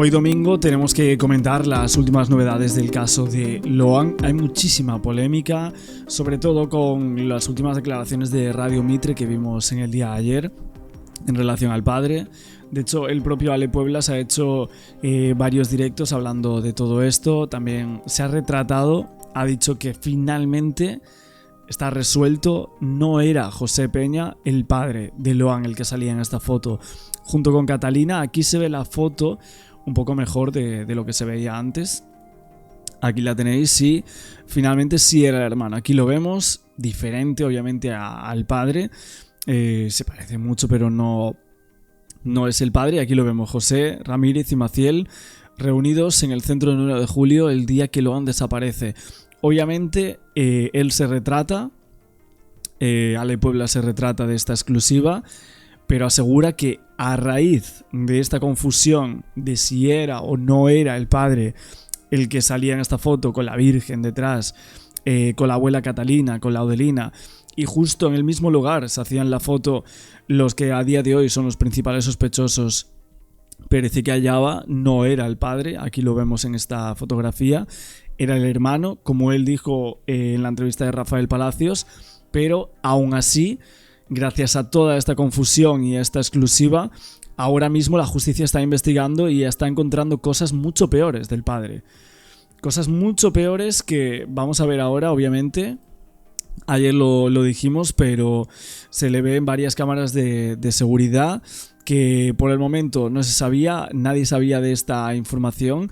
Hoy domingo tenemos que comentar las últimas novedades del caso de Loan. Hay muchísima polémica, sobre todo con las últimas declaraciones de Radio Mitre que vimos en el día de ayer en relación al padre. De hecho, el propio Ale Pueblas ha hecho varios directos hablando de todo esto. También se ha retratado, ha dicho que finalmente está resuelto, no era José Peña el padre de Loan el que salía en esta foto junto con Catalina. Aquí se ve la foto un poco mejor de lo que se veía antes. Aquí la tenéis, sí, finalmente sí era el hermano. Aquí lo vemos, diferente obviamente al padre. Se parece mucho, pero no es el padre. Aquí lo vemos, José Ramírez y Maciel reunidos en el centro del 9 de julio el día que Loan desaparece. Obviamente él se retrata, Ale Puebla se retrata de esta exclusiva, pero asegura que a raíz de esta confusión de si era o no era el padre el que salía en esta foto con la Virgen detrás, con la abuela Catalina, con la Odelina, y justo en el mismo lugar se hacían la foto los que a día de hoy son los principales sospechosos, Pérez y Callava, no era el padre. Aquí lo vemos en esta fotografía, era el hermano, como él dijo en la entrevista de Rafael Palacios, pero aún así, gracias a toda esta confusión y a esta exclusiva, ahora mismo la justicia está investigando y está encontrando cosas mucho peores del padre. Cosas mucho peores que vamos a ver ahora, obviamente. Ayer lo dijimos, pero se le ve en varias cámaras de seguridad que por el momento no se sabía, nadie sabía de esta información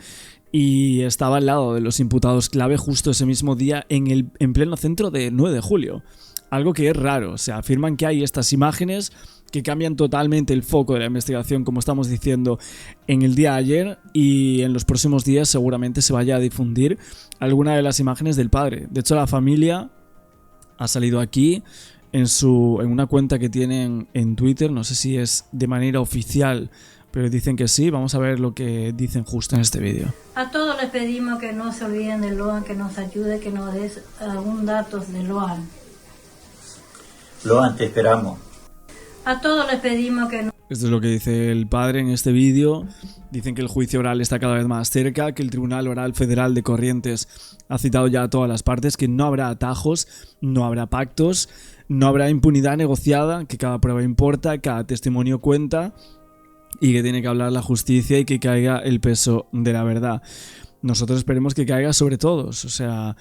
y estaba al lado de los imputados clave justo ese mismo día en pleno centro de 9 de julio. Algo que es raro, o sea, afirman que hay estas imágenes que cambian totalmente el foco de la investigación, como estamos diciendo en el día de ayer, y en los próximos días seguramente se vaya a difundir alguna de las imágenes del padre. De hecho, la familia ha salido aquí en una cuenta que tienen en Twitter, no sé si es de manera oficial, pero dicen que sí. Vamos a ver lo que dicen justo en este vídeo. A todos les pedimos que no se olviden de Loan, que nos ayude, que nos des algún dato de Loan. Loan, te esperamos. A todos les pedimos que no... Esto es lo que dice el padre en este vídeo. Dicen que el juicio oral está cada vez más cerca, que el Tribunal Oral Federal de Corrientes ha citado ya a todas las partes, que no habrá atajos, no habrá pactos, no habrá impunidad negociada, que cada prueba importa, cada testimonio cuenta y que tiene que hablar la justicia y que caiga el peso de la verdad. Nosotros esperemos que caiga sobre todos, o sea,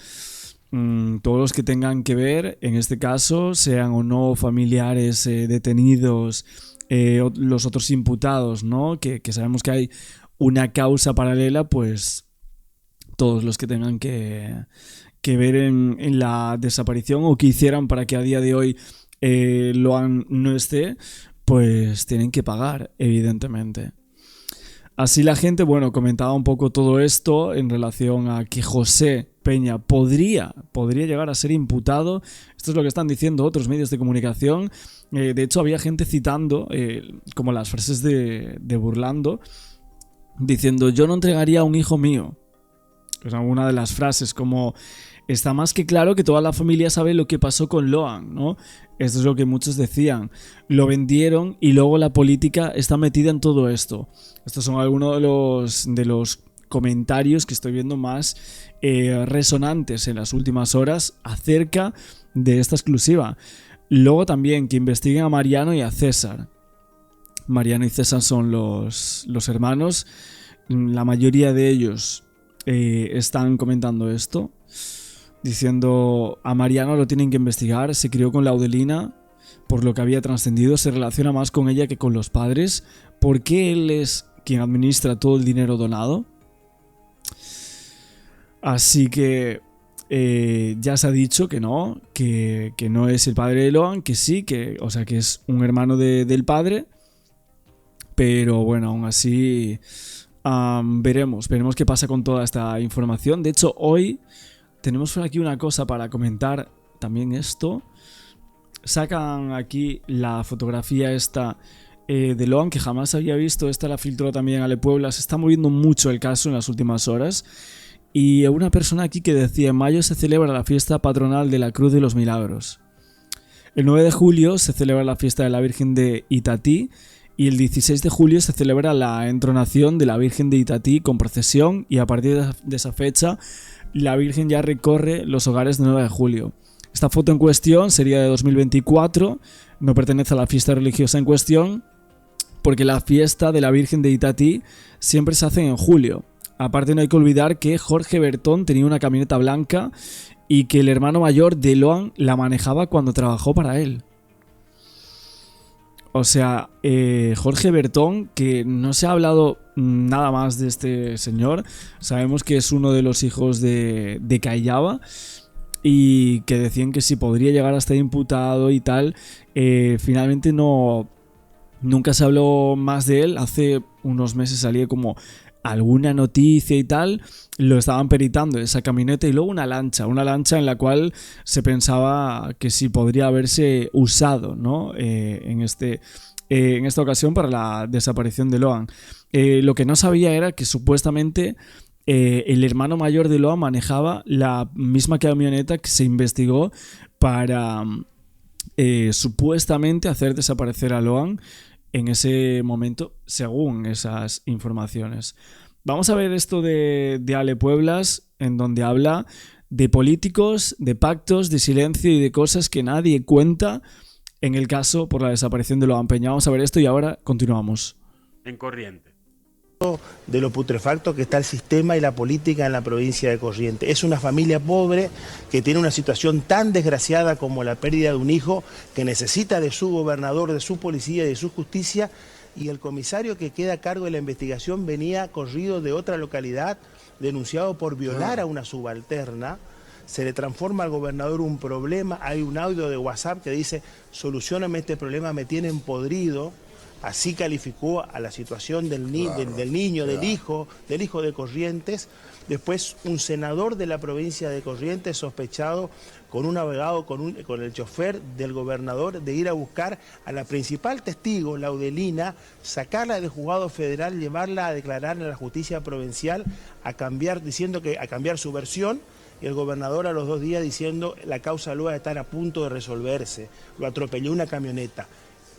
todos los que tengan que ver, en este caso, sean o no familiares detenidos, los otros imputados, ¿no? Que sabemos que hay una causa paralela, pues todos los que tengan que ver en la desaparición o que hicieran para que a día de hoy Loan no esté, pues tienen que pagar, evidentemente. Así la gente, bueno, comentaba un poco todo esto en relación a que José Peña podría llegar a ser imputado. Esto es lo que están diciendo otros medios de comunicación. De hecho, había gente citando como las frases de Burlando, diciendo: yo no entregaría a un hijo mío. Es una de las frases, como está más que claro que toda la familia sabe lo que pasó con Loan, ¿no? Esto es lo que muchos decían. Lo vendieron y luego la política está metida en todo esto. Estos son algunos de los comentarios que estoy viendo más resonantes en las últimas horas acerca de esta exclusiva. Luego también que investiguen a Mariano y a César. Mariano y César son los hermanos. La mayoría de ellos están comentando esto, diciendo: a Mariano lo tienen que investigar, se crió con la Odelina, por lo que había trascendido, se relaciona más con ella que con los padres. ¿Por qué él es quien administra todo el dinero donado? Así que ya se ha dicho que no es el padre de Loan, que sí, que es un hermano del padre, pero bueno, aún así veremos qué pasa con toda esta información. De hecho, hoy tenemos por aquí una cosa para comentar también esto. Sacan aquí la fotografía esta de Loan, que jamás había visto. Esta la filtró también Ale Puebla. Se está moviendo mucho el caso en las últimas horas. Y una persona aquí que decía: en mayo se celebra la fiesta patronal de la Cruz de los Milagros. El 9 de julio se celebra la fiesta de la Virgen de Itatí y el 16 de julio se celebra la entronación de la Virgen de Itatí con procesión, y a partir de esa fecha la Virgen ya recorre los hogares de 9 de julio. Esta foto en cuestión sería de 2024, no pertenece a la fiesta religiosa en cuestión, porque la fiesta de la Virgen de Itatí siempre se hace en julio. Aparte, no hay que olvidar que Jorge Bertón tenía una camioneta blanca y que el hermano mayor de Lohan la manejaba cuando trabajó para él. O sea, Jorge Bertón, que no se ha hablado nada más de este señor. Sabemos que es uno de los hijos de Callaba, y que decían que sí podría llegar a estar imputado y tal. Finalmente nunca se habló más de él. Hace unos meses salía como alguna noticia y tal, lo estaban peritando esa camioneta, y luego una lancha en la cual se pensaba que sí podría haberse usado, ¿no? En esta ocasión para la desaparición de Lohan. Lo que no sabía era que supuestamente el hermano mayor de Lohan manejaba la misma camioneta que se investigó para supuestamente hacer desaparecer a Lohan en ese momento, según esas informaciones. Vamos a ver esto de Ale Pueblas, en donde habla de políticos, de pactos, de silencio y de cosas que nadie cuenta en el caso por la desaparición de Lohan Peña. Vamos a ver esto y ahora continuamos. En Corrientes. De lo putrefacto que está el sistema y la política en la provincia de Corrientes. Es una familia pobre que tiene una situación tan desgraciada como la pérdida de un hijo, que necesita de su gobernador, de su policía y de su justicia, y el comisario que queda a cargo de la investigación venía corrido de otra localidad, denunciado por violar a una subalterna. Se le transforma al gobernador un problema, hay un audio de WhatsApp que dice: solucioname este problema, me tienen podrido. Así calificó a la situación del niño, del hijo de Corrientes. Después, un senador de la provincia de Corrientes sospechado con un abogado, con el chofer del gobernador, de ir a buscar a la principal testigo, Laudelina, sacarla del juzgado federal, llevarla a declarar en la justicia provincial, a cambiar su versión. Y el gobernador a los 2 días diciendo: la causa Lohan está a punto de resolverse, lo atropelló una camioneta.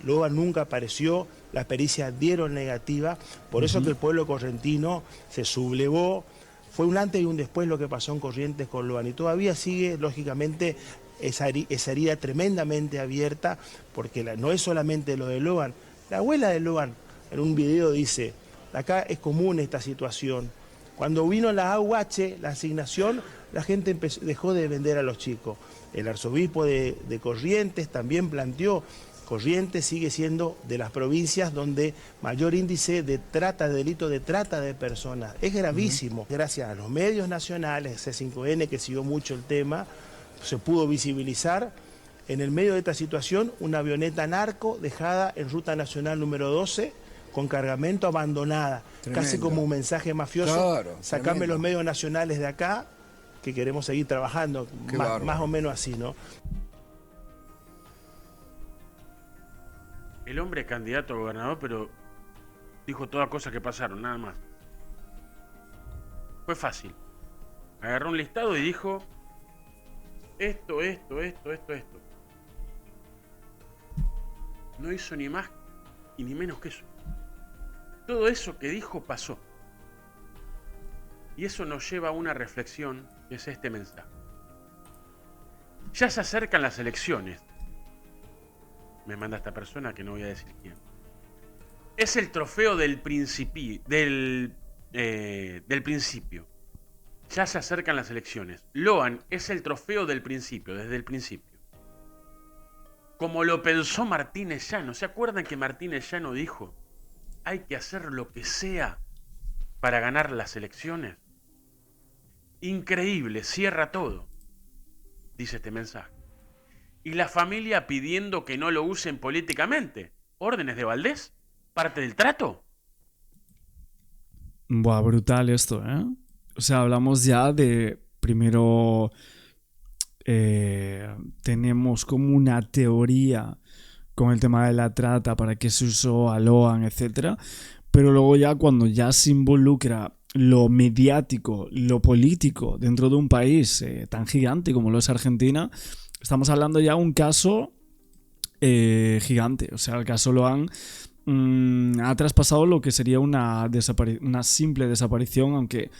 Lohan nunca apareció, las pericias dieron negativa, por eso que el pueblo correntino se sublevó. Fue un antes y un después lo que pasó en Corrientes con Lohan, y todavía sigue, lógicamente, esa herida tremendamente abierta, porque no es solamente lo de Lohan. La abuela de Lohan en un video dice: acá es común esta situación. Cuando vino la AUH, la asignación, la gente dejó de vender a los chicos. El arzobispo de Corrientes también planteó: Corrientes sigue siendo de las provincias donde mayor índice de delito de trata de personas. Es gravísimo. Gracias a los medios nacionales, C5N, que siguió mucho el tema, se pudo visibilizar. En el medio de esta situación, una avioneta narco dejada en Ruta Nacional número 12 con cargamento abandonada. Tremendo. Casi como un mensaje mafioso. Claro, sacame los medios nacionales de acá, que queremos seguir trabajando, más o menos así, ¿no? El hombre es candidato a gobernador, pero dijo todas cosas que pasaron, nada más. Fue fácil. Agarró un listado y dijo: esto. No hizo ni más y ni menos que eso. Todo eso que dijo pasó. Y eso nos lleva a una reflexión, que es este mensaje. Ya se acercan las elecciones. Me manda esta persona que no voy a decir quién. Es el trofeo del principio. Ya se acercan las elecciones. Lohan es el trofeo del principio, desde el principio. Como lo pensó Martínez Llano. ¿Se acuerdan que Martínez Llano dijo: hay que hacer lo que sea para ganar las elecciones? Increíble, cierra todo, dice este mensaje. Y la familia pidiendo que no lo usen políticamente. ¿Órdenes de Valdés? ¿Parte del trato? Buah, brutal esto, ¿eh? O sea, hablamos ya de... Primero tenemos como una teoría con el tema de la trata, para qué se usó a Lohan, etc. Pero luego ya cuando ya se involucra lo mediático, lo político dentro de un país tan gigante como lo es Argentina... Estamos hablando ya de un caso gigante. O sea, el caso Lohan ha traspasado lo que sería una simple desaparición, aunque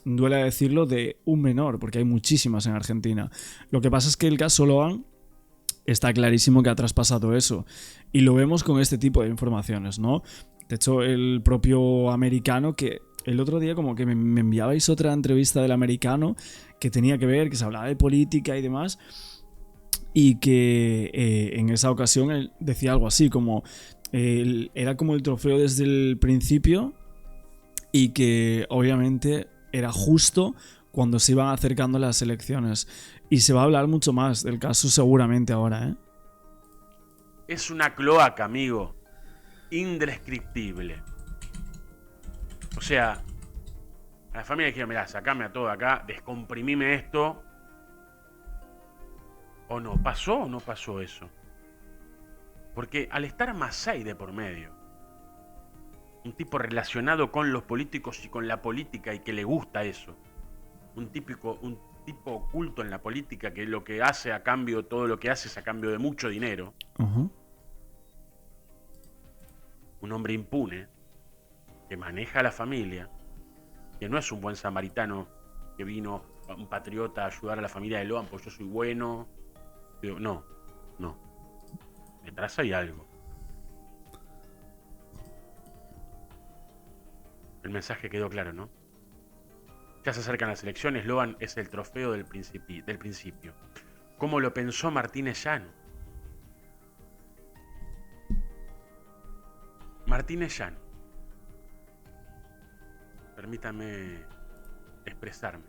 duele decirlo, de un menor, porque hay muchísimas en Argentina. Lo que pasa es que el caso Loan está clarísimo que ha traspasado eso, y lo vemos con este tipo de informaciones, ¿no? De hecho, el propio americano, que el otro día como que me enviabais otra entrevista del americano que tenía que ver, que se hablaba de política y demás, y que en esa ocasión él decía algo así, como era como el trofeo desde el principio, y que obviamente era justo cuando se iban acercando las elecciones. Y se va a hablar mucho más del caso seguramente ahora, ¿eh? Es una cloaca, amigo. Indescriptible. O sea, a la familia dijeron, mirá, sacame a todo acá, descomprimime esto. ¿O no? ¿Pasó o no pasó eso? Porque al estar Masay de por medio, un tipo relacionado con los políticos y con la política y que le gusta eso, un tipo oculto en la política que lo que hace a cambio, todo lo que hace es a cambio de mucho dinero, un hombre impune que maneja a la familia, que no es un buen samaritano que vino, un patriota, a ayudar a la familia de Loan, pues yo soy bueno. No. Detrás hay algo. El mensaje quedó claro, ¿no? Ya se acercan las elecciones, Loan es el trofeo del principio. ¿Cómo lo pensó Martínez Llano? Martínez Llano. Permítame expresarme.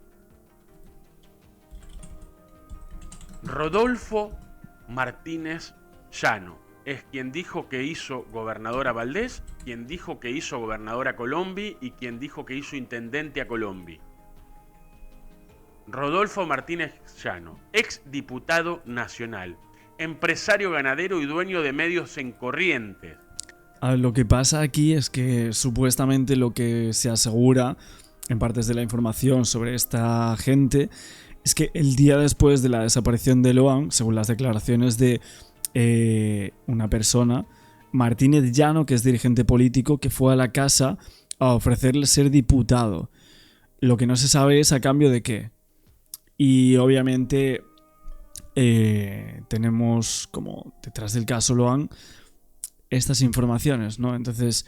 Rodolfo Martínez Llano es quien dijo que hizo gobernador a Valdés, quien dijo que hizo gobernador a Colombi y quien dijo que hizo intendente a Colombi. Rodolfo Martínez Llano, ex diputado nacional, empresario ganadero y dueño de medios en Corrientes. A ver, lo que pasa aquí es que supuestamente lo que se asegura en partes de la información sobre esta gente es que el día después de la desaparición de Loan, según las declaraciones de una persona, Martínez Llano, que es dirigente político, que fue a la casa a ofrecerle ser diputado. Lo que no se sabe es a cambio de qué. Y obviamente tenemos como detrás del caso Loan estas informaciones, ¿no? Entonces,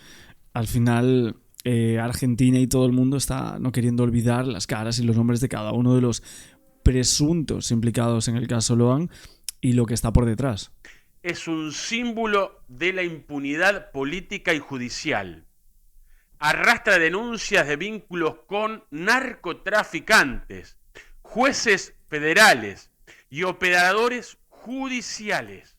al final, Argentina y todo el mundo está no queriendo olvidar las caras y los nombres de cada uno de los presuntos implicados en el caso Loan y lo que está por detrás. Es un símbolo de la impunidad política y judicial. Arrastra denuncias de vínculos con narcotraficantes, jueces federales y operadores judiciales.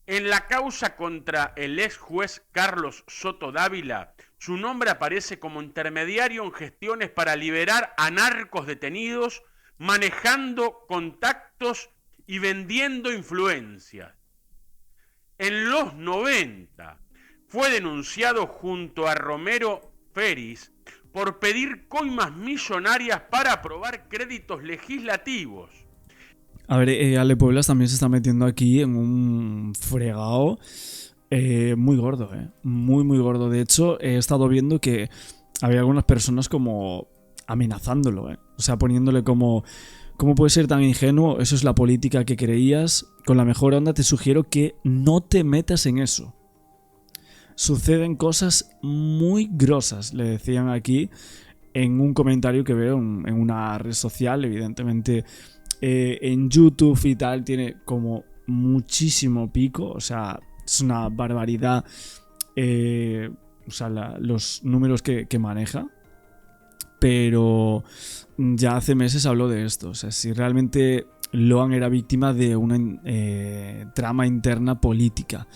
En la causa contra el ex juez Carlos Soto Dávila, su nombre aparece como intermediario en gestiones para liberar a narcos detenidos, manejando contactos y vendiendo influencias. En los 90 fue denunciado junto a Romero Feris por pedir coimas millonarias para aprobar créditos legislativos. A ver, Ale Pueblas también se está metiendo aquí en un fregado muy gordo, muy muy gordo. De hecho, he estado viendo que había algunas personas como amenazándolo, o sea, poniéndole como ¿cómo puedes ser tan ingenuo? Eso es la política que creías. Con la mejor onda te sugiero que no te metas en eso. Suceden cosas muy grosas, le decían aquí en un comentario que veo en una red social, evidentemente en YouTube y tal, tiene como muchísimo pico, o sea, es una barbaridad o sea, los números que maneja. Pero ya hace meses habló de esto. O sea, si realmente Loan era víctima de una trama interna política.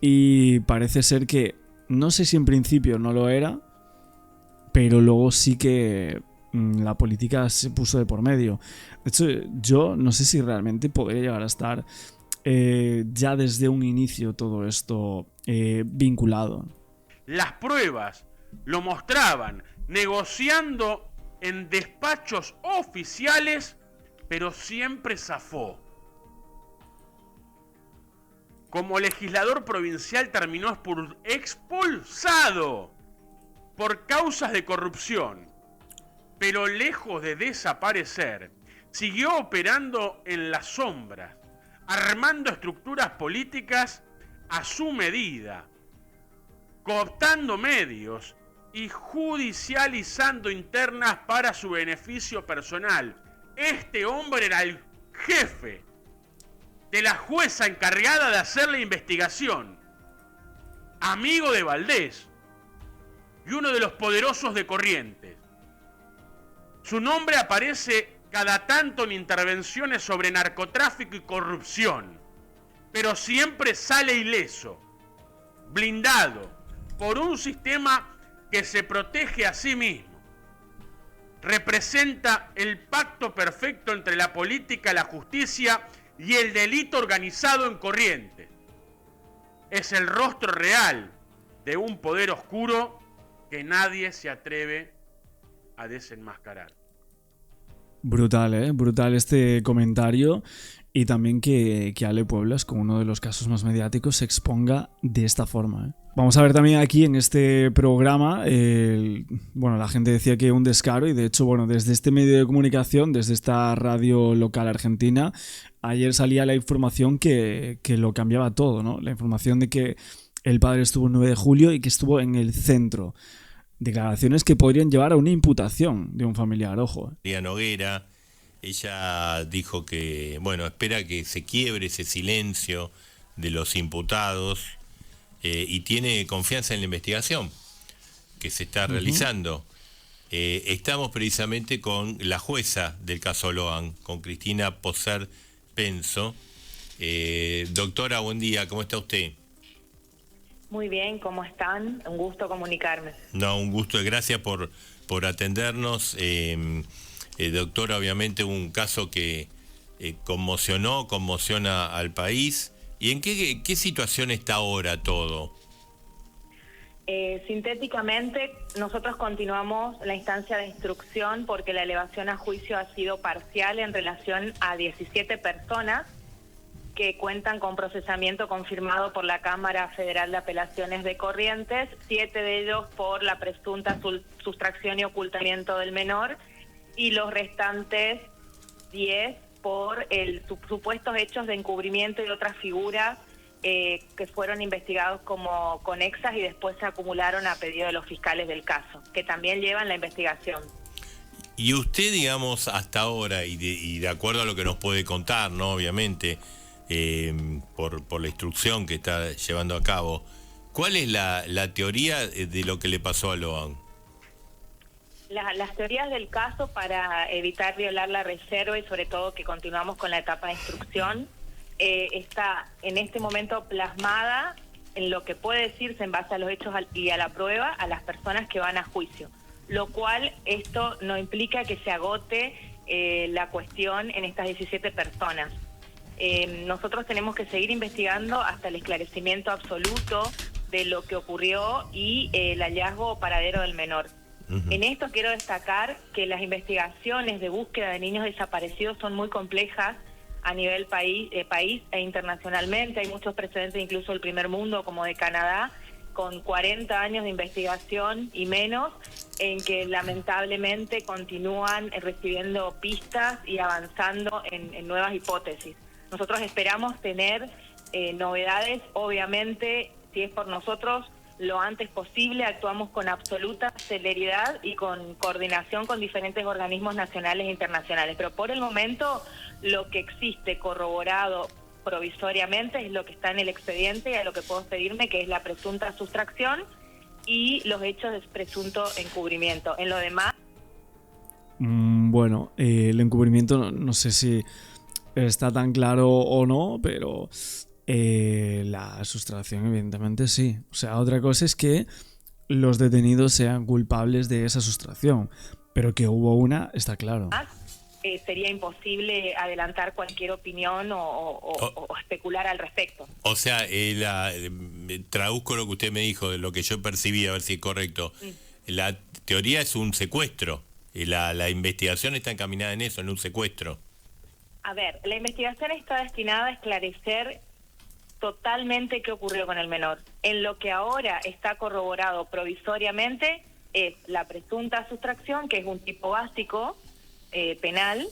Y parece ser que, no sé si en principio no lo era, pero luego sí que la política se puso de por medio. De hecho, yo no sé si realmente podría llegar a estar ya desde un inicio todo esto vinculado. Las pruebas lo mostraban negociando en despachos oficiales, pero siempre zafó. como legislador provincial terminó expulsado por causas de corrupción, pero lejos de desaparecer, siguió operando en las sombras, armando estructuras políticas a su medida, cooptando medios y judicializando internas para su beneficio personal. Este hombre era el jefe de la jueza encargada de hacer la investigación, amigo de Valdés y uno de los poderosos de Corrientes. Su nombre aparece cada tanto en intervenciones sobre narcotráfico y corrupción, pero siempre sale ileso, blindado por un sistema que se protege a sí mismo. Representa el pacto perfecto entre la política, la justicia y el delito organizado en Corrientes. Es el rostro real de un poder oscuro que nadie se atreve a desenmascarar. Brutal, brutal este comentario. Y también que Ale Pueblas, como uno de los casos más mediáticos, se exponga de esta forma. Vamos a ver también aquí en este programa, la gente decía que un descaro, y de hecho, desde este medio de comunicación, desde esta radio local argentina, ayer salía la información que lo cambiaba todo, ¿no? La información de que el padre estuvo el 9 de julio y que estuvo en el centro. Declaraciones que podrían llevar a una imputación de un familiar, ojo. Noguera, ella dijo que, espera que se quiebre ese silencio de los imputados y tiene confianza en la investigación que se está realizando. Estamos precisamente con la jueza del caso Loan, con Cristina Poser Penso. Doctora, buen día, ¿cómo está usted? Muy bien, ¿cómo están? Un gusto comunicarme. No, un gusto, gracias por atendernos. Doctora, obviamente un caso que conmociona al país. ¿Y en qué situación está ahora todo? Sintéticamente, nosotros continuamos la instancia de instrucción porque la elevación a juicio ha sido parcial en relación a 17 personas que cuentan con procesamiento confirmado por la Cámara Federal de Apelaciones de Corrientes, 7 de ellos por la presunta sustracción y ocultamiento del menor, y los restantes 10 por supuestos hechos de encubrimiento y otras figuras que fueron investigados como conexas y después se acumularon a pedido de los fiscales del caso, que también llevan la investigación. Y usted, digamos, hasta ahora, y de acuerdo a lo que nos puede contar, ¿no? Obviamente, por la instrucción que está llevando a cabo, ¿cuál es la teoría de lo que le pasó a Loan? Las teorías del caso, para evitar violar la reserva y sobre todo que continuamos con la etapa de instrucción, está en este momento plasmada en lo que puede decirse en base a los hechos y a la prueba a las personas que van a juicio, lo cual esto no implica que se agote la cuestión en estas 17 personas. Nosotros tenemos que seguir investigando hasta el esclarecimiento absoluto de lo que ocurrió y el hallazgo o paradero del menor. En esto quiero destacar que las investigaciones de búsqueda de niños desaparecidos son muy complejas a nivel país e internacionalmente. Hay muchos precedentes, incluso del primer mundo, como de Canadá, con 40 años de investigación y menos, en que lamentablemente continúan recibiendo pistas y avanzando en nuevas hipótesis. Nosotros esperamos tener novedades, obviamente, si es por nosotros, lo antes posible. Actuamos con absoluta celeridad y con coordinación con diferentes organismos nacionales e internacionales. Pero por el momento, lo que existe corroborado provisoriamente es lo que está en el expediente y a lo que puedo pedirme, que es la presunta sustracción y los hechos de presunto encubrimiento. En lo demás... el encubrimiento no sé si está tan claro o no, pero la sustracción evidentemente sí. O sea, otra cosa es que los detenidos sean culpables de esa sustracción, pero que hubo una, está claro. Sería imposible adelantar cualquier opinión o especular al respecto. O sea, traduzco lo que usted me dijo, de lo que yo percibí, a ver si es correcto. La teoría es un secuestro, la investigación está encaminada en eso, en un secuestro. A ver, la investigación está destinada a esclarecer totalmente qué ocurrió con el menor. En lo que ahora está corroborado provisoriamente es la presunta sustracción, que es un tipo básico penal,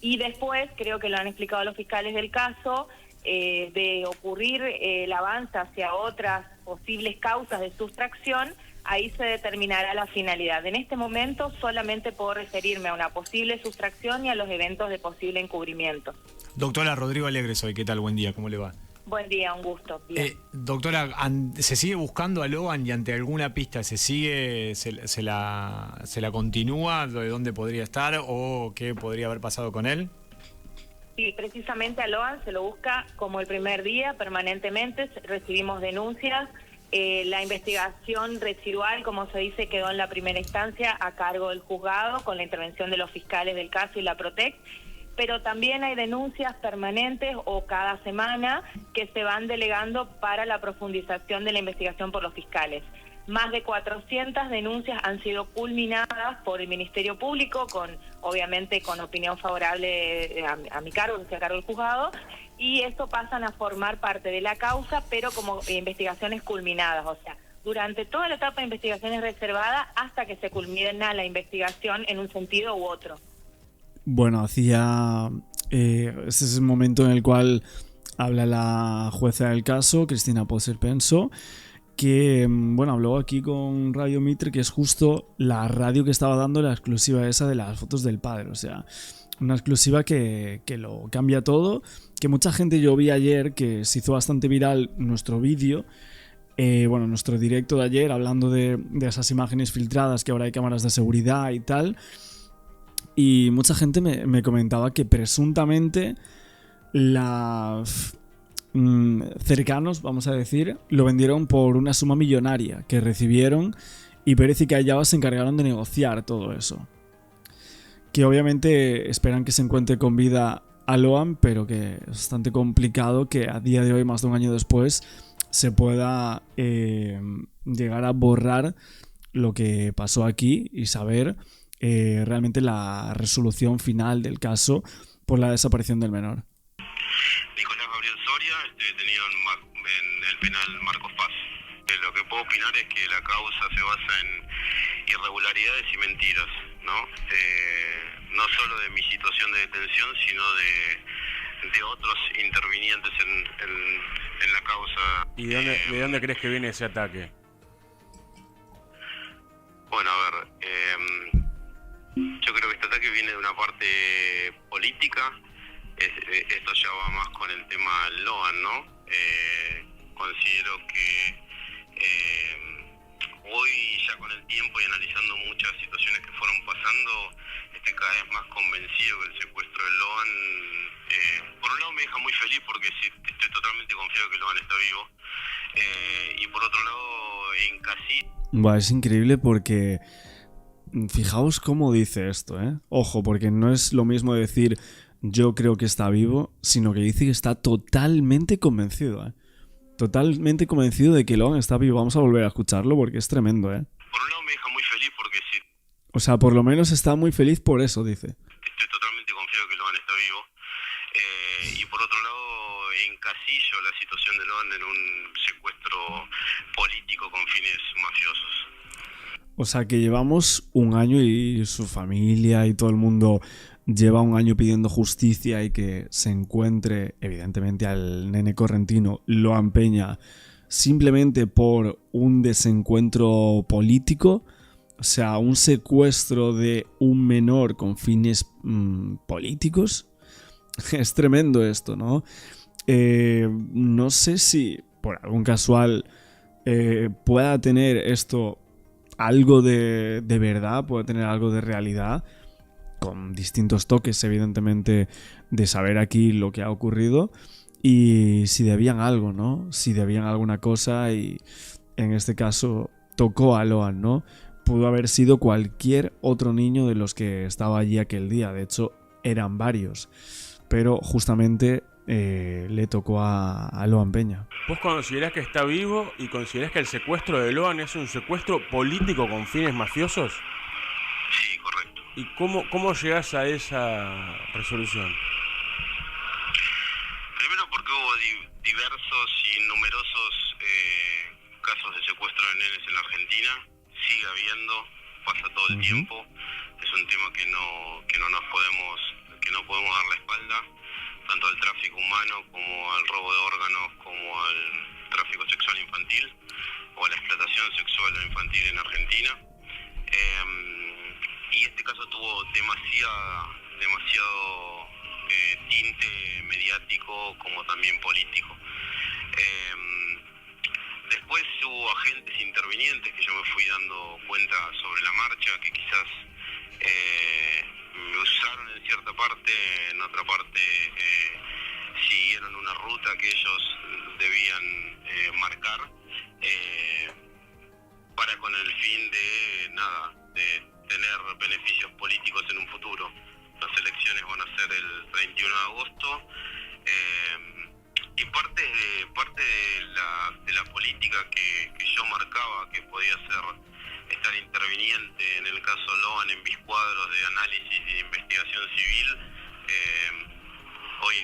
y después, creo que lo han explicado los fiscales del caso, de ocurrir el avance hacia otras posibles causas de sustracción, ahí se determinará la finalidad. En este momento solamente puedo referirme a una posible sustracción y a los eventos de posible encubrimiento. Doctora, Rodrigo Alegre soy. ¿Qué tal? Buen día, ¿cómo le va? Buen día, un gusto. Bien. Doctora, ¿se sigue buscando a Logan y ante alguna pista se la continúa de dónde podría estar o qué podría haber pasado con él? Sí, precisamente a Logan se lo busca como el primer día, permanentemente, recibimos denuncias. La investigación residual, como se dice, quedó en la primera instancia a cargo del juzgado con la intervención de los fiscales del caso y la PROTEC, pero también hay denuncias permanentes o cada semana que se van delegando para la profundización de la investigación por los fiscales. Más de 400 denuncias han sido culminadas por el Ministerio Público, obviamente con opinión favorable a mi cargo, que estoy a cargo del juzgado, y esto pasan a formar parte de la causa, pero como investigaciones culminadas, o sea, durante toda la etapa de investigación es reservada hasta que se culmina la investigación en un sentido u otro. Bueno, ese es el momento en el cual habla la jueza del caso, Cristina Poser Penso, que habló aquí con Radio Mitre, que es justo la radio que estaba dando la exclusiva esa de las fotos del padre. O sea, una exclusiva que lo cambia todo, que mucha gente, yo vi ayer que se hizo bastante viral nuestro vídeo, nuestro directo de ayer, hablando de esas imágenes filtradas, que ahora hay cámaras de seguridad y tal, y mucha gente me comentaba que presuntamente cercanos, vamos a decir, lo vendieron por una suma millonaria que recibieron, y Pérez y Callao se encargaron de negociar todo eso. Que obviamente esperan que se encuentre con vida a Loan, pero que es bastante complicado que a día de hoy, más de un año después, se pueda llegar a borrar lo que pasó aquí y saber realmente la resolución final del caso por la desaparición del menor. Nicolás Gabriel Soria, estoy detenido en el penal Marcos Paz. Lo que puedo opinar es que la causa se basa en irregularidades y mentiras, ¿no? No solo de mi situación de detención, sino de otros intervinientes en la causa. ¿Y de dónde crees que viene ese ataque? Bueno, a ver, yo creo que este ataque viene de una parte política. Esto ya va más con el tema Loan, ¿no? Considero que hoy, ya con el tiempo y analizando muchas situaciones que fueron pasando, estoy cada vez más convencido que el secuestro de Loan, por un lado me deja muy feliz porque sí, estoy totalmente confiado que Loan está vivo, y por otro lado es increíble porque fijaos cómo dice esto, ¿eh? Ojo, porque no es lo mismo decir yo creo que está vivo, sino que dice que está totalmente convencido, ¿eh? Totalmente convencido de que Loan está vivo. Vamos a volver a escucharlo porque es tremendo, ¿eh? Por un lado me deja muy feliz porque sí. O sea, por lo menos está muy feliz por eso, dice. Estoy totalmente confiado que Loan está vivo. Y por otro lado, encasillo la situación de Loan en un secuestro político con fines mafiosos. O sea, que llevamos un año y su familia y todo el mundo lleva un año pidiendo justicia y que se encuentre, evidentemente, al nene correntino Loan Peña simplemente por un desencuentro político, o sea, un secuestro de un menor con fines políticos. Es tremendo esto, ¿no? No sé si por algún casual pueda tener esto algo de verdad, puede tener algo de realidad, con distintos toques, evidentemente, de saber aquí lo que ha ocurrido y si debían algo, ¿no? Si debían alguna cosa, y en este caso tocó a Loan, ¿no? Pudo haber sido cualquier otro niño de los que estaba allí aquel día, de hecho eran varios, pero justamente le tocó a Loan Peña. ¿Vos considerás que está vivo y considerás que el secuestro de Loan es un secuestro político con fines mafiosos? Sí, correcto. ¿Y cómo llegás a esa resolución? Primero porque hubo diversos y casos de secuestro de nenes en la Argentina, sigue habiendo, pasa todo el tiempo, es un tema que no podemos dar la espalda, tanto al tráfico humano como al robo de órganos, como al tráfico sexual infantil o a la explotación sexual infantil en Argentina. Y este caso tuvo demasiado tinte mediático como también político. Después hubo agentes intervinientes que yo me fui dando cuenta sobre la marcha, que quizás me usaron en cierta parte, en otra parte siguieron una ruta que ellos debían marcar para con el fin de tener beneficios políticos en un futuro. Las elecciones van a ser el 31 de agosto y parte de la política que yo marcaba, que podía ser estar interviniente en el caso Loan en mis cuadros de análisis y de investigación civil,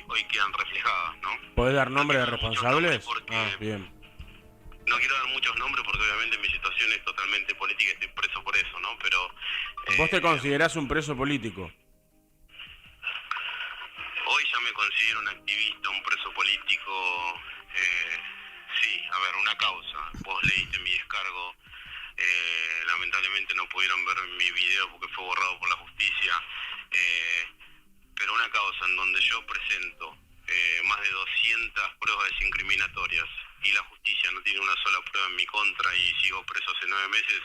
hoy quedan reflejadas, ¿no? ¿Podés dar nombre de responsables? Bien. No quiero dar muchos nombres porque obviamente mi situación es totalmente política y estoy preso por eso, ¿no? Pero ¿vos te considerás un preso político? Hoy ya me considero un activista, un preso político. Sí, a ver, una causa. Vos leíste mi descargo. Lamentablemente no pudieron ver mi video porque fue borrado por la justicia. Pero una causa en donde yo presento más de 200 pruebas incriminatorias y la justicia no tiene una sola prueba en mi contra y sigo preso hace 9 meses,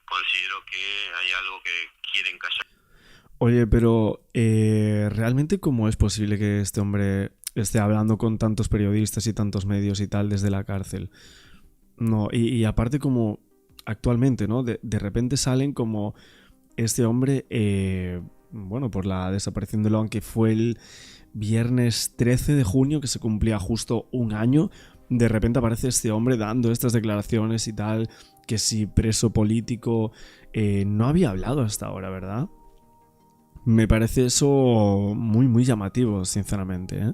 considero que hay algo que quieren callar. Oye, pero ¿realmente cómo es posible que este hombre esté hablando con tantos periodistas y tantos medios y tal desde la cárcel? No, y aparte como actualmente, ¿no? De repente salen como este hombre, bueno, por la desaparición de Loan, que fue el viernes 13 de junio, que se cumplía justo un año. De repente aparece este hombre dando estas declaraciones y tal, que si preso político, no había hablado hasta ahora, ¿verdad? Me parece eso muy, muy llamativo, sinceramente, ¿eh?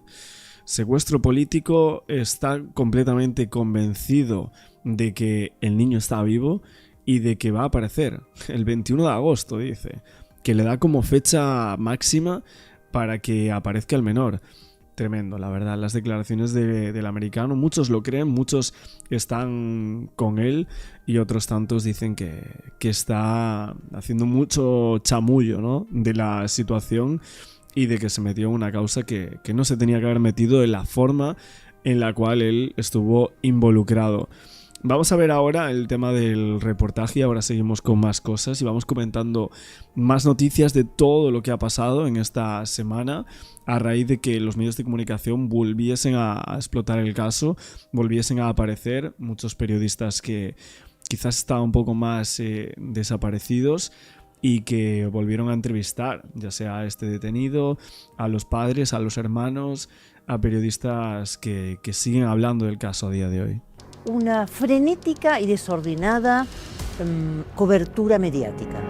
Secuestro político, está completamente convencido de que el niño está vivo y de que va a aparecer el 21 de agosto, dice, que le da como fecha máxima para que aparezca el menor. Tremendo, la verdad, las declaraciones del americano, muchos lo creen, muchos están con él y otros tantos dicen que está haciendo mucho chamullo, ¿no?, de la situación y de que se metió en una causa que no se tenía que haber metido en la forma en la cual él estuvo involucrado. Vamos a ver ahora el tema del reportaje y ahora seguimos con más cosas y vamos comentando más noticias de todo lo que ha pasado en esta semana a raíz de que los medios de comunicación volviesen a explotar el caso, volviesen a aparecer muchos periodistas que quizás estaban un poco más desaparecidos y que volvieron a entrevistar, ya sea a este detenido, a los padres, a los hermanos, a periodistas que siguen hablando del caso a día de hoy. Una frenética y desordenada cobertura mediática.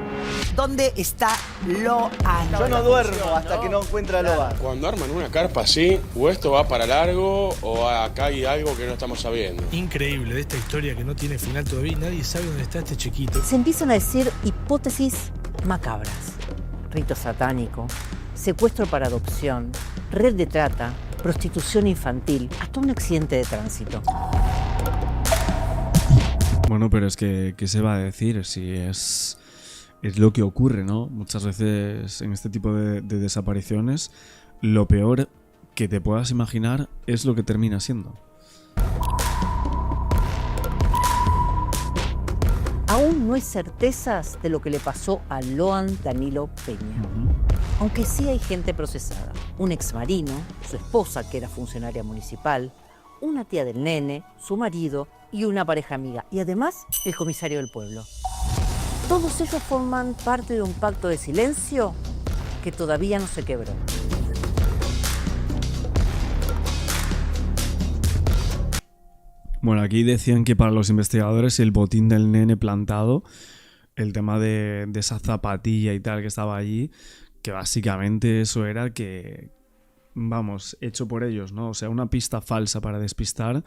¿Dónde está Loan? Yo no duermo hasta que no encuentre a Loan. Cuando arman una carpa así, o esto va para largo o acá hay algo que no estamos sabiendo. Increíble de esta historia que no tiene final todavía y nadie sabe dónde está este chiquito. Se empiezan a decir hipótesis macabras. Rito satánico, secuestro para adopción, red de trata, prostitución infantil, hasta un accidente de tránsito. Bueno, pero es que, ¿qué se va a decir? Si es lo que ocurre, ¿no? Muchas veces en este tipo de desapariciones, lo peor que te puedas imaginar es lo que termina siendo. Aún no hay certezas de lo que le pasó a Loan Danilo Peña. Aunque sí hay gente procesada. Un exmarino, su esposa que era funcionaria municipal, una tía del nene, su marido y una pareja amiga. Y además, el comisario del pueblo. Todos ellos forman parte de un pacto de silencio que todavía no se quebró. Bueno, aquí decían que para los investigadores el botín del nene plantado, el tema de esa zapatilla y tal que estaba allí, que básicamente eso era que, vamos, hecho por ellos, ¿no? O sea, una pista falsa para despistar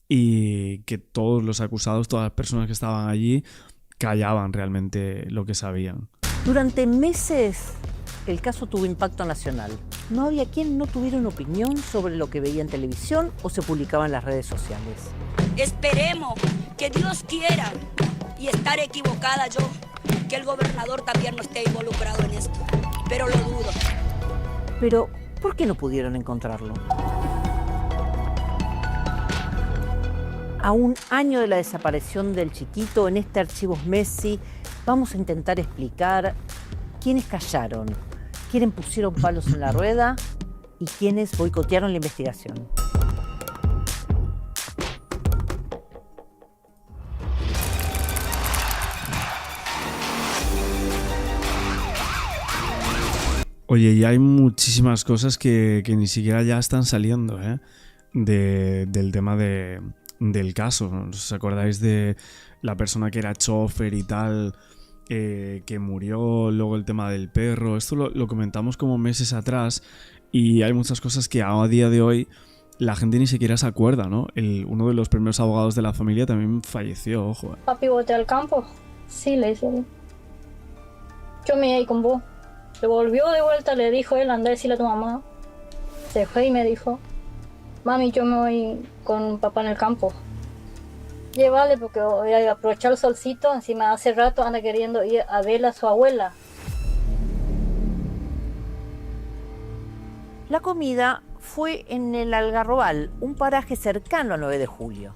y que todos los acusados, todas las personas que estaban allí, callaban realmente lo que sabían. Durante meses el caso tuvo impacto nacional. No había quien no tuviera una opinión sobre lo que veía en televisión o se publicaba en las redes sociales. Esperemos que Dios quiera, y estar equivocada yo, que el gobernador también no esté involucrado en esto, pero lo dudo. Pero, ¿por qué no pudieron encontrarlo? A un año de la desaparición del chiquito, en este Archivos Messi, vamos a intentar explicar quiénes callaron, quiénes pusieron palos en la rueda y quiénes boicotearon la investigación. Oye, y hay muchísimas cosas que ni siquiera ya están saliendo, del tema del caso. ¿Os acordáis de la persona que era chofer y tal, que murió? Luego el tema del perro. Esto lo comentamos como meses atrás y hay muchas cosas que a día de hoy la gente ni siquiera se acuerda, ¿no? Uno de los primeros abogados de la familia también falleció, ojo. Papi, ¿voté al campo? Sí, le dice. Yo me iba con vos. Se volvió de vuelta, le dijo él, anda a decirle a tu mamá. Se fue y me dijo, mami, yo me voy con papá en el campo. Llévale porque voy a aprovechar el solcito, encima hace rato anda queriendo ir a ver a su abuela. La comida fue en el Algarrobal, un paraje cercano al 9 de julio.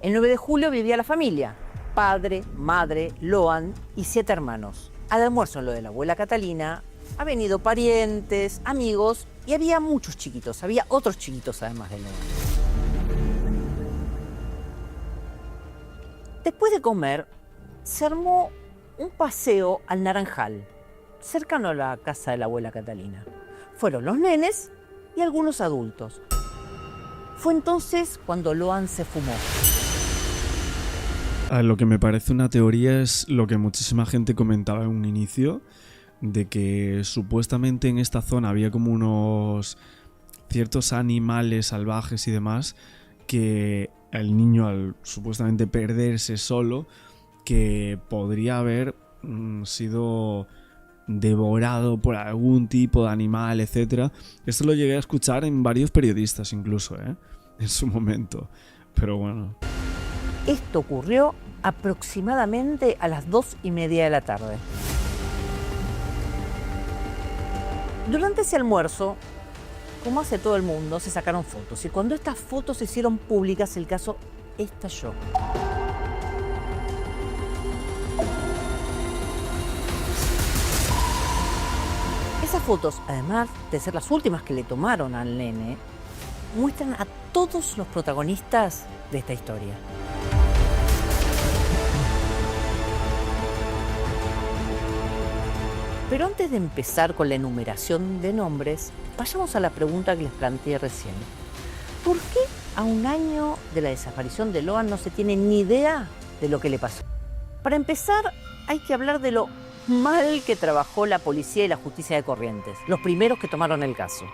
El 9 de julio vivía la familia, padre, madre, Loan y 7 hermanos. Al almuerzo en lo de la abuela Catalina, ha venido parientes, amigos y había muchos chiquitos, había otros chiquitos además de Loan. Después de comer, se armó un paseo al Naranjal, cercano a la casa de la abuela Catalina. Fueron los nenes y algunos adultos. Fue entonces cuando Loan se fumó. Lo que me parece una teoría es lo que muchísima gente comentaba en un inicio, de que supuestamente en esta zona había como unos ciertos animales salvajes y demás, que el niño al supuestamente perderse solo, que podría haber sido devorado por algún tipo de animal, etc. Esto lo llegué a escuchar en varios periodistas incluso, en su momento, pero bueno. Esto ocurrió aproximadamente a las 2:30 de la tarde. Durante ese almuerzo, como hace todo el mundo, se sacaron fotos. Y cuando estas fotos se hicieron públicas, el caso estalló. Esas fotos, además de ser las últimas que le tomaron al nene, muestran a todos los protagonistas de esta historia. Pero antes de empezar con la enumeración de nombres, vayamos a la pregunta que les planteé recién. ¿Por qué a un año de la desaparición de Loan no se tiene ni idea de lo que le pasó? Para empezar, hay que hablar de lo mal que trabajó la policía y la justicia de Corrientes, los primeros que tomaron el caso.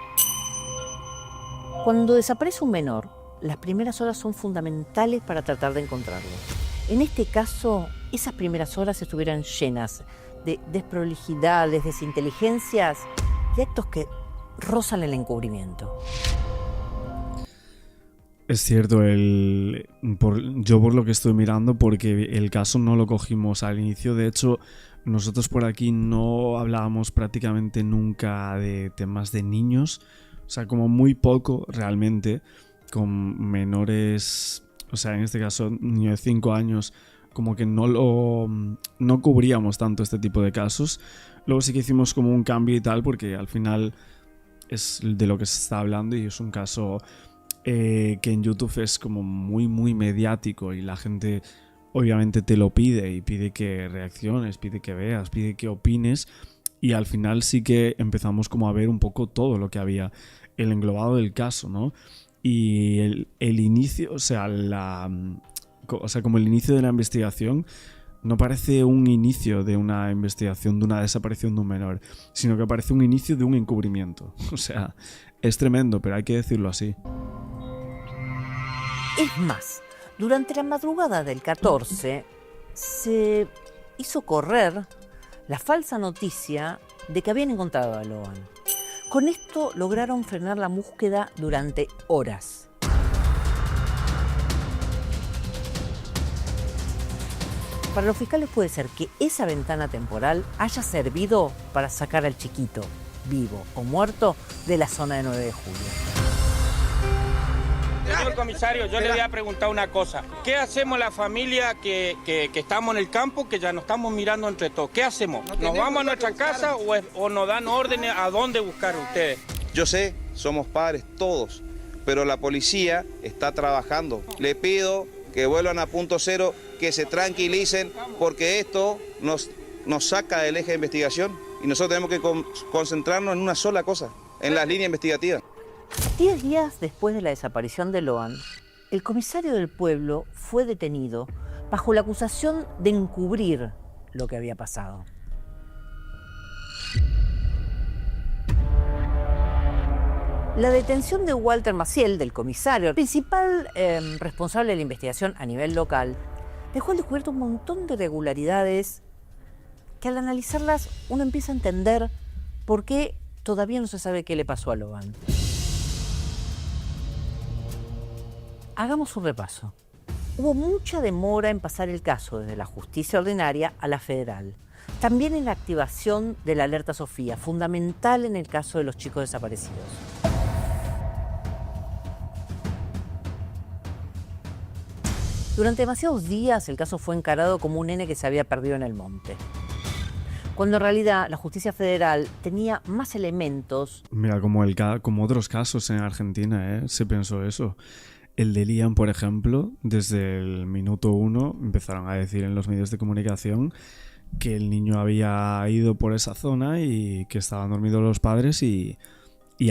Cuando desaparece un menor, las primeras horas son fundamentales para tratar de encontrarlo. En este caso, esas primeras horas estuvieron llenas de desprolijidades, desinteligencias y actos que rozan el encubrimiento. Es cierto, yo por lo que estoy mirando, porque el caso no lo cogimos al inicio, de hecho nosotros por aquí no hablábamos prácticamente nunca de temas de niños, o sea, como muy poco realmente, con menores, o sea, en este caso niño de 5 años, como que no cubríamos tanto este tipo de casos. Luego sí que hicimos como un cambio y tal, porque al final es de lo que se está hablando y es un caso que en YouTube es como muy muy mediático y la gente obviamente te lo pide y pide que reacciones, pide que veas, pide que opines, y al final sí que empezamos como a ver un poco todo lo que había, el englobado del caso, ¿no? Y el inicio, o sea, como el inicio de la investigación no parece un inicio de una investigación de una desaparición de un menor, sino que parece un inicio de un encubrimiento. O sea, es tremendo, pero hay que decirlo así. Es más, Durante la madrugada del 14 se hizo correr la falsa noticia de que habían encontrado a Loan. Con esto lograron frenar la búsqueda durante horas. Para los fiscales puede ser que esa ventana temporal haya servido para sacar al chiquito, vivo o muerto, de la zona de 9 de julio. Señor comisario, yo le voy a preguntar una cosa. ¿Qué hacemos la familia que estamos en el campo, que ya nos estamos mirando entre todos? ¿Qué hacemos? ¿Nos vamos a nuestra casa o nos dan órdenes a dónde buscar ustedes? Yo sé, somos padres todos, pero la policía está trabajando. Le pido que vuelvan a punto cero, que se tranquilicen, porque esto nos saca del eje de investigación y nosotros tenemos que concentrarnos en una sola cosa, en las líneas investigativas. 10 días después de la desaparición de Loan, el comisario del pueblo fue detenido bajo la acusación de encubrir lo que había pasado. La detención de Walter Maciel, del comisario, principal responsable de la investigación a nivel local, dejó al descubierto un montón de irregularidades que al analizarlas uno empieza a entender por qué todavía no se sabe qué le pasó a Loan. Hagamos un repaso. Hubo mucha demora en pasar el caso desde la justicia ordinaria a la federal. También en la activación de la alerta Sofía, fundamental en el caso de los chicos desaparecidos. Durante demasiados días el caso fue encarado como un nene que se había perdido en el monte, cuando en realidad la justicia federal tenía más elementos. Mira, como otros casos en Argentina, se pensó eso. El de Liam, por ejemplo, desde el minuto 1 empezaron a decir en los medios de comunicación que el niño había ido por esa zona y que estaban dormidos los padres y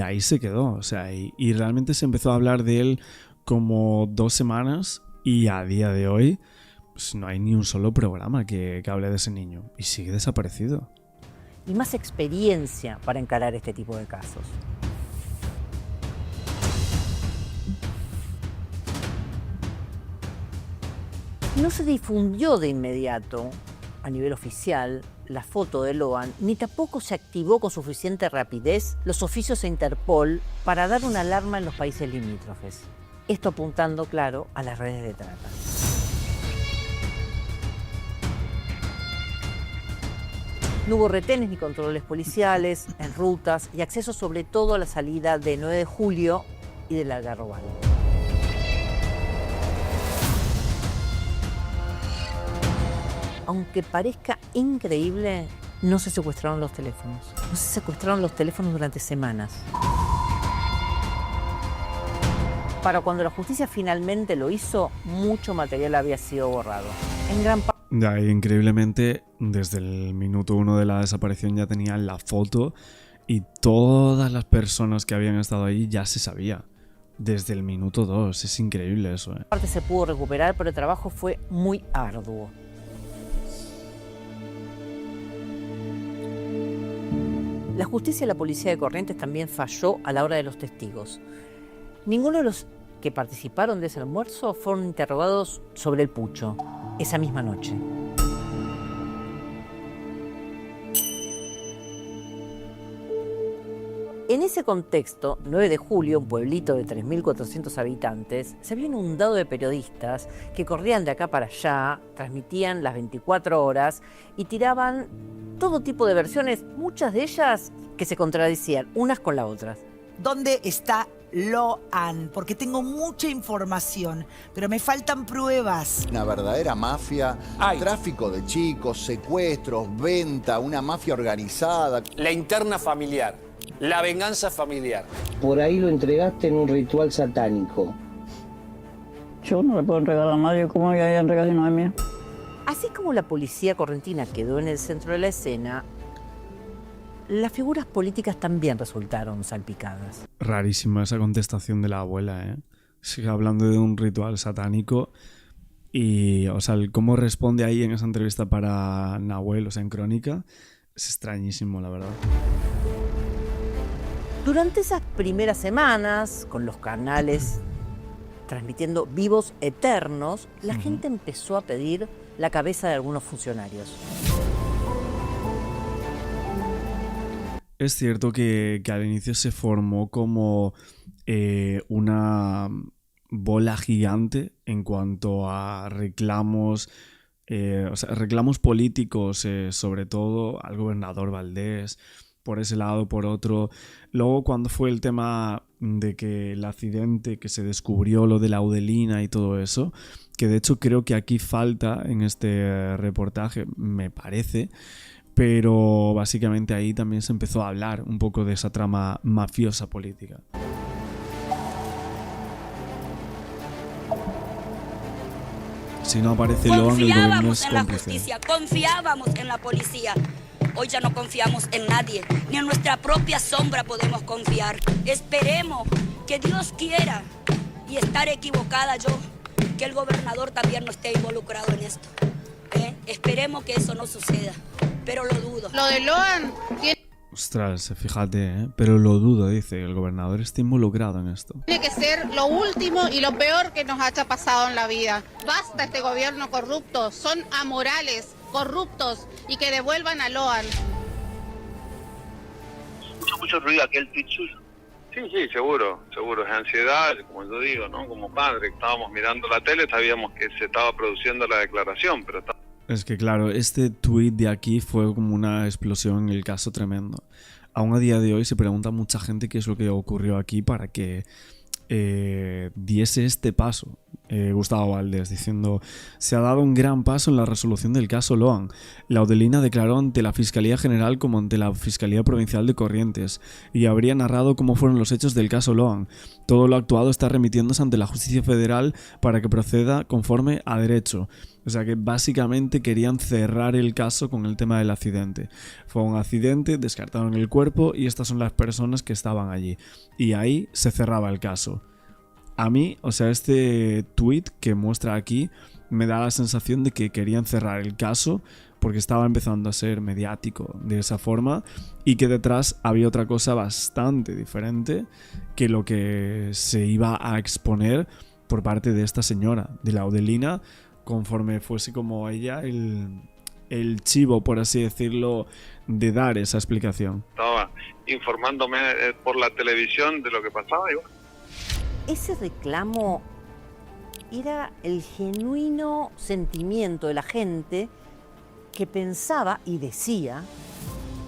ahí se quedó. O sea, y realmente se empezó a hablar de él como 2 semanas y a día de hoy pues no hay ni un solo programa que hable de ese niño y sigue desaparecido. Y más experiencia para encarar este tipo de casos. No se difundió de inmediato, a nivel oficial, la foto de Loan, ni tampoco se activó con suficiente rapidez los oficios a Interpol para dar una alarma en los países limítrofes. Esto apuntando, claro, a las redes de trata. No hubo retenes ni controles policiales en rutas y acceso sobre todo a la salida de 9 de julio y del Algarrobal. Aunque parezca increíble, no se secuestraron los teléfonos. No se secuestraron los teléfonos durante semanas. Para cuando la justicia finalmente lo hizo, mucho material había sido borrado. En gran parte. Ya, increíblemente, desde el minuto 1 de la desaparición ya tenían la foto y todas las personas que habían estado ahí ya se sabía. Desde el minuto 2, es increíble eso. En parte se pudo recuperar, pero el trabajo fue muy arduo. La justicia y la policía de Corrientes también falló a la hora de los testigos. Ninguno de los que participaron de ese almuerzo fueron interrogados sobre el pucho esa misma noche. En ese contexto, 9 de julio, un pueblito de 3.400 habitantes, se había inundado de periodistas que corrían de acá para allá, transmitían las 24 horas y tiraban todo tipo de versiones, muchas de ellas que se contradecían unas con las otras. ¿Dónde está Loan? Porque tengo mucha información, pero me faltan pruebas. Una verdadera mafia, tráfico de chicos, secuestros, venta, una mafia organizada. La interna familiar, la venganza familiar. Por ahí lo entregaste en un ritual satánico. Yo no le puedo entregar a nadie como ella había entregado si no es mía. Así como la policía correntina quedó en el centro de la escena, las figuras políticas también resultaron salpicadas. Rarísima esa contestación de la abuela, Sigue hablando de un ritual satánico y, o sea, cómo responde ahí en esa entrevista para Nahuel, o sea, en Crónica, es extrañísimo, la verdad. Durante esas primeras semanas, con los canales transmitiendo vivos eternos, la gente empezó a pedir la cabeza de algunos funcionarios. Es cierto que al inicio se formó como una bola gigante en cuanto a reclamos, reclamos políticos, sobre todo al gobernador Valdés, por ese lado, por otro. Luego, cuando fue el tema de que el accidente, que se descubrió lo de la Audelina y todo eso, que de hecho creo que aquí falta en este reportaje, me parece, pero básicamente ahí también se empezó a hablar un poco de esa trama mafiosa política. Si no aparece Loan, el gobierno es cómplice. Confiábamos en la policía. Hoy ya no confiamos en nadie, ni en nuestra propia sombra podemos confiar. Esperemos que Dios quiera, y estar equivocada yo, que el gobernador también no esté involucrado en esto. Esperemos que eso no suceda, pero lo dudo. Lo de Loan Ostras, fíjate, pero lo dudo, dice, el gobernador está involucrado en esto. tiene que ser lo último y lo peor que nos haya pasado en la vida. Basta este gobierno corrupto, son amorales, corruptos, y que devuelvan a Loan. Mucho ruido aquel tweet suyo. Sí, seguro, es ansiedad, como yo digo, ¿no? Como padre, estábamos mirando la tele, sabíamos que se estaba produciendo la declaración, pero... Es que claro, este tuit de aquí fue como una explosión en el caso tremendo. Aún a día de hoy se pregunta mucha gente qué es lo que ocurrió aquí para que diese este paso. Gustavo Valdés diciendo: se ha dado un gran paso en la resolución del caso Loan. La Audelina declaró ante la Fiscalía General como ante la Fiscalía Provincial de Corrientes y habría narrado cómo fueron los hechos del caso Loan. Todo lo actuado está remitiéndose ante la Justicia Federal para que proceda conforme a derecho. O sea que básicamente querían cerrar el caso con el tema del accidente. Fue un accidente, descartaron el cuerpo y estas son las personas que estaban allí. Y ahí se cerraba el caso. A mí, o sea, este tweet que muestra aquí me da la sensación de que querían cerrar el caso porque estaba empezando a ser mediático de esa forma y que detrás había otra cosa bastante diferente que lo que se iba a exponer por parte de esta señora, de la Audelina, conforme fuese como ella el chivo, por así decirlo, de dar esa explicación. Estaba informándome por la televisión de lo que pasaba y bueno. Ese reclamo era el genuino sentimiento de la gente que pensaba y decía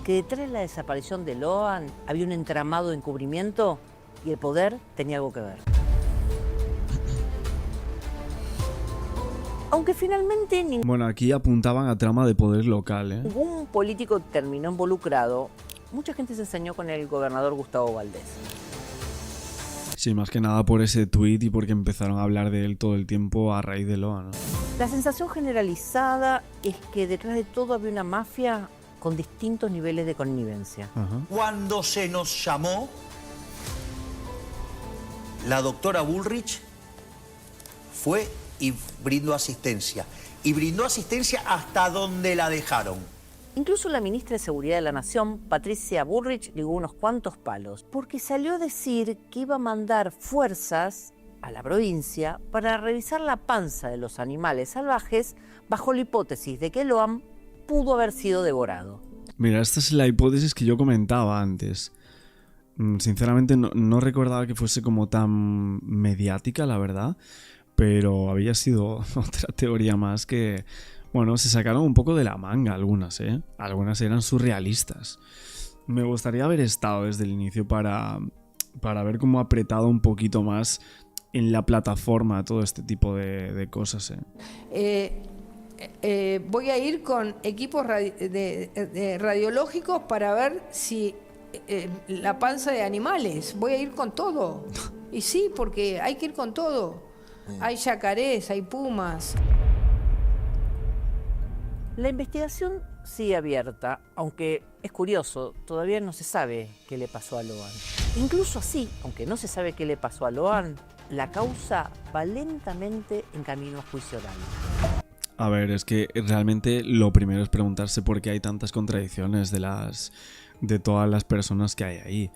que detrás de la desaparición de Loan había un entramado de encubrimiento y el poder tenía algo que ver. Aunque finalmente Bueno, aquí apuntaban a trama de poder local, ningún político terminó involucrado, mucha gente se ensañó con el gobernador Gustavo Valdés. Sí, más que nada por ese tuit y porque empezaron a hablar de él todo el tiempo a raíz de Loan, ¿no? La sensación generalizada es que detrás de todo había una mafia con distintos niveles de connivencia. Cuando se nos llamó, la doctora Bullrich fue y brindó asistencia. Y brindó asistencia hasta donde la dejaron. Incluso la ministra de Seguridad de la Nación, Patricia Bullrich, ligó unos cuantos palos, porque salió a decir que iba a mandar fuerzas a la provincia para revisar la panza de los animales salvajes bajo la hipótesis de que Loan pudo haber sido devorado. Mira, esta es la hipótesis que yo comentaba antes. Sinceramente no recordaba que fuese como tan mediática, la verdad, pero había sido otra teoría más que... Bueno, se sacaron un poco de la manga algunas, ¿eh? Algunas eran surrealistas. Me gustaría haber estado desde el inicio para ver cómo apretado un poquito más en la plataforma todo este tipo de cosas, Voy a ir con equipos radiológicos para ver si la panza de animales. Voy a ir con todo. Y sí, porque hay que ir con todo. Hay yacarés, hay pumas. La investigación sigue abierta, aunque es curioso, todavía no se sabe qué le pasó a Loan. Incluso así, aunque no se sabe qué le pasó a Loan, la causa va lentamente en camino a juicio oral. A ver, es que realmente lo primero es preguntarse por qué hay tantas contradicciones de todas las personas que hay ahí.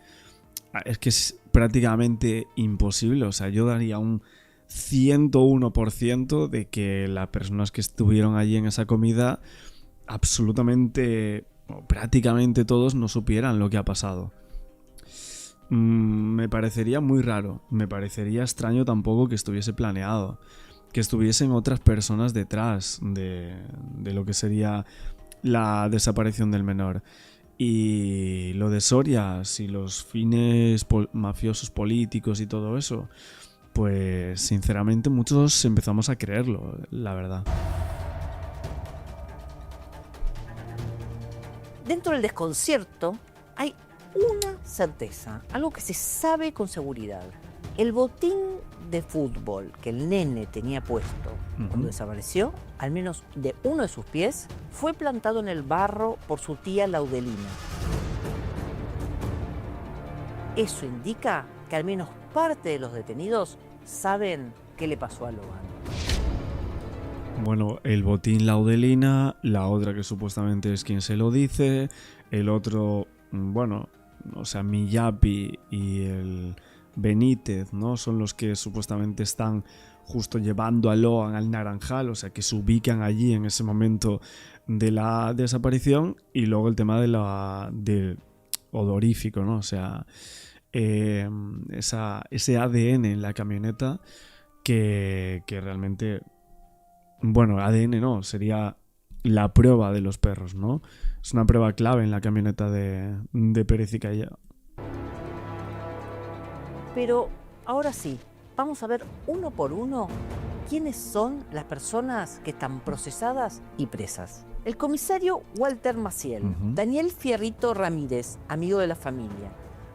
Es que es prácticamente imposible, o sea, yo daría un 101% de que las personas que estuvieron allí en esa comida, absolutamente, o prácticamente todos, no supieran lo que ha pasado. Me parecería muy raro, me parecería extraño tampoco que estuviese planeado, que estuviesen otras personas detrás de lo que sería la desaparición del menor. Y lo de Soria, si los fines mafiosos políticos y todo eso, pues sinceramente muchos empezamos a creerlo, la verdad. Dentro del desconcierto hay una certeza, algo que se sabe con seguridad. El botín de fútbol que el nene tenía puesto cuando desapareció, al menos de uno de sus pies, fue plantado en el barro por su tía Laudelina. Eso indica que al menos parte de los detenidos saben qué le pasó a Loan. Bueno, el botín Laudelina, la otra que supuestamente es quien se lo dice, el otro, bueno, o sea, Miyapi y el Benítez, ¿no? Son los que supuestamente están justo llevando a Loan al Naranjal, o sea, que se ubican allí en ese momento de la desaparición. Y luego el tema del odorífico, ¿no? O sea, ese ADN en la camioneta que realmente, bueno, ADN no, sería la prueba de los perros, ¿no? Es una prueba clave en la camioneta de Pérez y Callao. Pero ahora sí, vamos a ver uno por uno quiénes son las personas que están procesadas y presas. El comisario Walter Maciel, Daniel Fierrito Ramírez, amigo de la familia,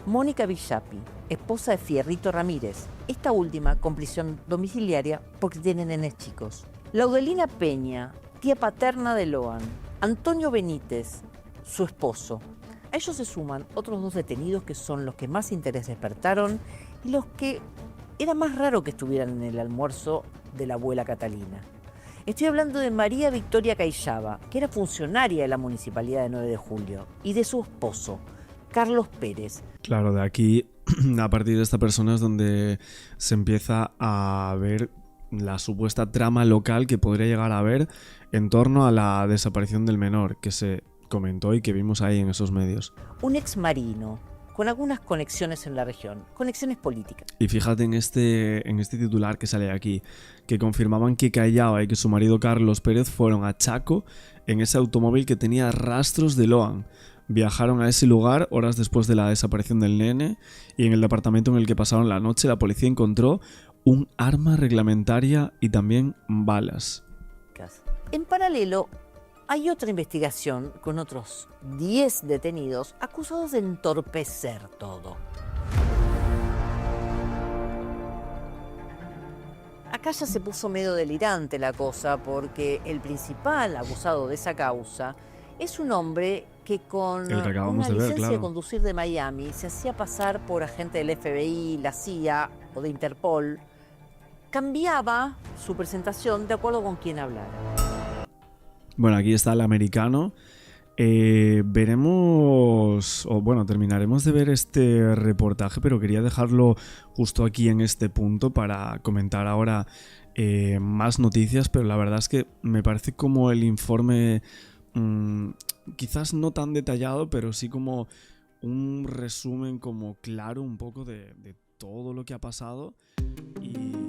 Mónica Villapi, esposa de Fierrito Ramírez, esta última con prisión domiciliaria porque tiene nenes chicos. Laudelina Peña, tía paterna de Loan, Antonio Benítez, su esposo. A ellos se suman otros 2 detenidos que son los que más interés despertaron y los que era más raro que estuvieran en el almuerzo de la abuela Catalina. Estoy hablando de María Victoria Cayaba, que era funcionaria de la Municipalidad de 9 de Julio, y de su esposo, Carlos Pérez. Claro, de aquí, a partir de esta persona es donde se empieza a ver la supuesta trama local que podría llegar a haber en torno a la desaparición del menor, que se comentó y que vimos ahí en esos medios. Un ex marino con algunas conexiones en la región, conexiones políticas. Y fíjate en este titular que sale aquí, que confirmaban que Callao y que su marido Carlos Pérez fueron a Chaco en ese automóvil que tenía rastros de Loan. Viajaron a ese lugar horas después de la desaparición del nene y en el departamento en el que pasaron la noche la policía encontró un arma reglamentaria y también balas. En paralelo, hay otra investigación con otros 10 detenidos acusados de entorpecer todo. Acá ya se puso medio delirante la cosa porque el principal acusado de esa causa es un hombre que con una licencia de conducir de Miami se hacía pasar por agente del FBI, la CIA o de Interpol. Cambiaba su presentación de acuerdo con quién hablara. Bueno, aquí está el americano. Veremos, o bueno, terminaremos de ver este reportaje, pero quería dejarlo justo aquí en este punto para comentar ahora más noticias, pero la verdad es que me parece como el informe, quizás no tan detallado, pero sí como un resumen como claro un poco de todo lo que ha pasado y